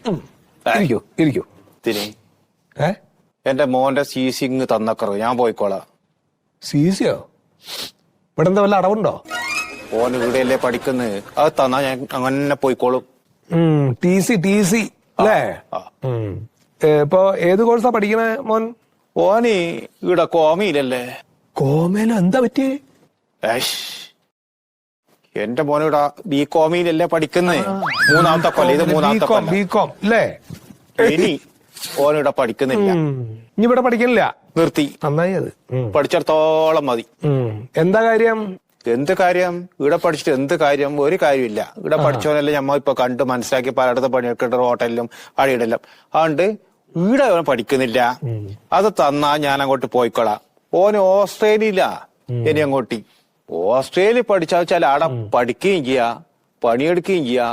ഇരിക്കൂ ഇരിക്കൂ. തിരി ഏ എന്റെ മോന്റെ സീസിങ് തന്നക്കറു, ഞാൻ പോയിക്കോളാം. സീസിയോ? ഇവിടെ എന്താ വല്ല അടവുണ്ടോ? ഓൻ ഇവിടെയല്ലേ പഠിക്കുന്നത്, അത് തന്നാ ഞാൻ അങ്ങനെ പോയിക്കോളും. ടി സി അല്ലേ? ഇപ്പൊ ഏത് കോഴ്സാ പഠിക്കണേ മോൻ? ഓന് ഇവിടെ കോമയിലല്ലേ. കോമയിലോ? എന്താ പറ്റി? എന്റെ മോനിവിടെ ബി കോമയിലല്ലേ പഠിക്കുന്നേ. മൂന്നാമത്തെ കൊല്ലം, ഇത് മൂന്നാമത്തെ കൊല്ലം. ബികോം അല്ലേ? ഇനി ഓനിവിടെ പഠിക്കുന്നില്ല. ഇനി ഇവിടെ പഠിക്കണില്ല? നിർത്തി. നന്നായി അത്. പഠിച്ചിടത്തോളം മതി. എന്താ കാര്യം? എന്ത് കാര്യം? ഇവിടെ പഠിച്ചിട്ട് എന്ത് കാര്യം? ഒരു കാര്യമില്ല. ഇവിടെ പഠിച്ചവനല്ലേ ഞമ്മ ഇപ്പൊ കണ്ട് മനസ്സിലാക്കി പലയിടത്ത് പണിയെടുക്കേണ്ട ഹോട്ടലിലും അടിയിടലും. അതുകൊണ്ട് ഇവിടെ അവൻ പഠിക്കുന്നില്ല. അത് തന്നാ ഞാൻ അങ്ങോട്ട് പോയിക്കോളാം. ഓന് ഓസ്ട്രേലിയയില ഇനി അങ്ങോട്ട്. ഓസ്ട്രേലിയ പഠിച്ചാൽ അവിടെ പഠിക്കുകയും ചെയ്യാ, പണിയെടുക്കുകയും ചെയ്യാ.